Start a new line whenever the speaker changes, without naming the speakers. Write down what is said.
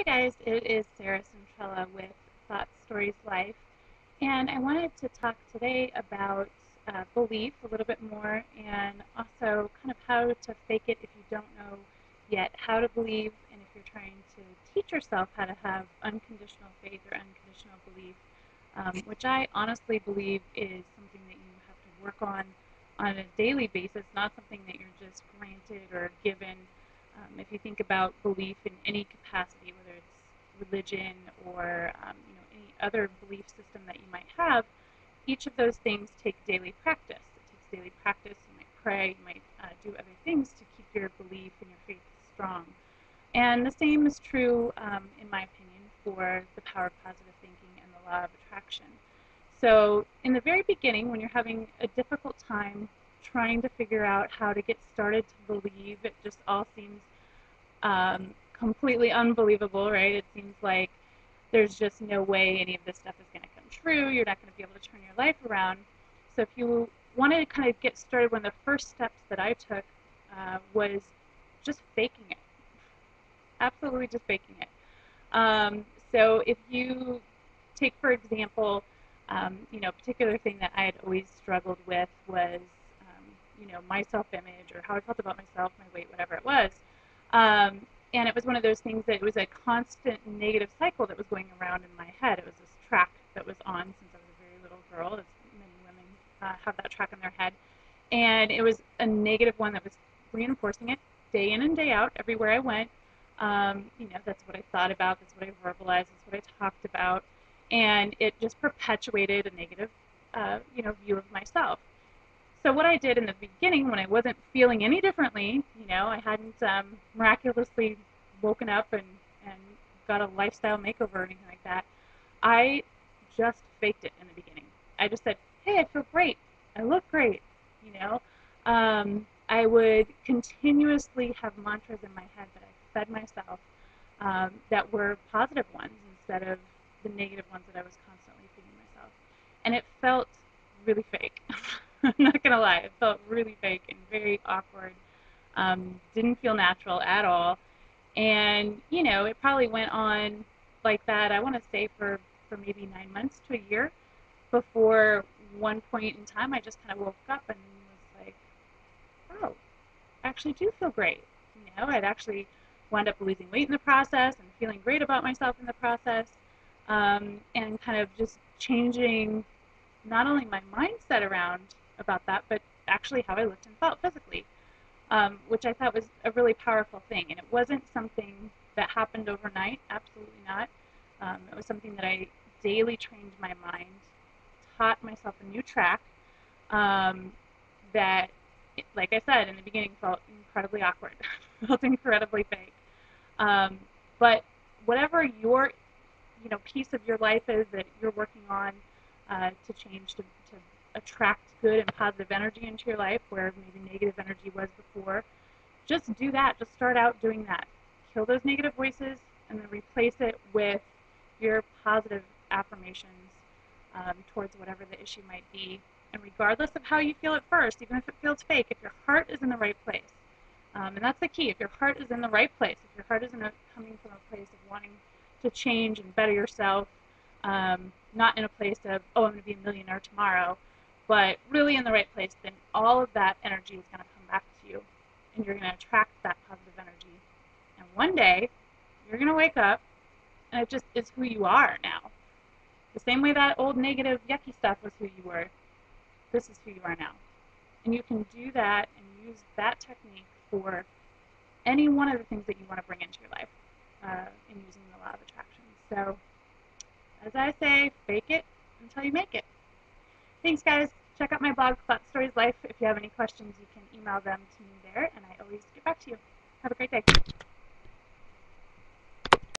Hi guys, it is Sarah Centrella with Thoughts, Stories, Life, and I wanted to talk today about belief a little bit more, and also kind of how to fake it if you don't know yet how to believe, and if you're trying to teach yourself how to have unconditional faith or unconditional belief, which I honestly believe is something that you have to work on a daily basis, not something that you're just granted or given. If you think about belief in any capacity, whether it's religion or any other belief system that you might have, each of those things take daily practice. It takes daily practice. You might pray, you might do other things to keep your belief and your faith strong. And the same is true, in my opinion, for the power of positive thinking and the law of attraction. So in the very beginning, when you're having a difficult time trying to figure out how to get started to believe, it just all seems completely unbelievable, right? It seems like there's just no way any of this stuff is going to come true. You're not going to be able to turn your life around. So if you wanted to kind of get started, one of the first steps that I took was just faking it. Absolutely just faking it. So if you take, for example, a particular thing that I had always struggled with was, my self-image or how I felt about myself, my weight, whatever it was. And it was one of those things that it was a constant negative cycle that was going around in my head. It was this track that was on since I was a very little girl, as many women have that track in their head. And it was a negative one that was reinforcing it day in and day out, everywhere I went. That's what I thought about, that's what I verbalized, that's what I talked about. And it just perpetuated a negative, view of myself. So what I did in the beginning, when I wasn't feeling any differently, I hadn't miraculously woken up and got a lifestyle makeover or anything like that, I just faked it in the beginning. I just said, hey, I feel great. I look great. I would continuously have mantras in my head that I fed myself that were positive ones instead of the negative ones that I was constantly feeding myself. And it felt really fake. I'm not gonna lie, it felt really fake and very awkward. Didn't feel natural at all. And it probably went on like that, I want to say for maybe 9 months to a year, before one point in time I just kind of woke up and was like, oh, I actually do feel great. I'd actually wound up losing weight in the process and feeling great about myself in the process, and kind of just changing not only my mindset around about that, but actually how I looked and felt physically, which I thought was a really powerful thing. And it wasn't something that happened overnight, absolutely not. It was something that I daily trained my mind, taught myself a new track, that, like I said, in the beginning felt incredibly awkward, felt incredibly fake. But whatever your piece of your life is that you're working on to change, to attract good and positive energy into your life where maybe negative energy was before, just do that. Just start out doing that. Kill those negative voices and then replace it with your positive affirmations towards whatever the issue might be. And regardless of how you feel at first, even if it feels fake, if your heart is in the right place, and that's the key, if your heart is in the right place, if your heart isn't coming from a place of wanting to change and better yourself, not in a place of, oh, I'm going to be a millionaire tomorrow, but really in the right place, then all of that energy is going to come back to you, and you're going to attract that positive energy. And one day, you're going to wake up, and it just is who you are now. The same way that old negative, yucky stuff was who you were, this is who you are now. And you can do that and use that technique for any one of the things that you want to bring into your life in using the law of attraction. So, as I say, fake it until you make it. Thanks, guys. Check out my blog, Thoughts, Stories, Life. If you have any questions, you can email them to me there, and I always get back to you. Have a great day.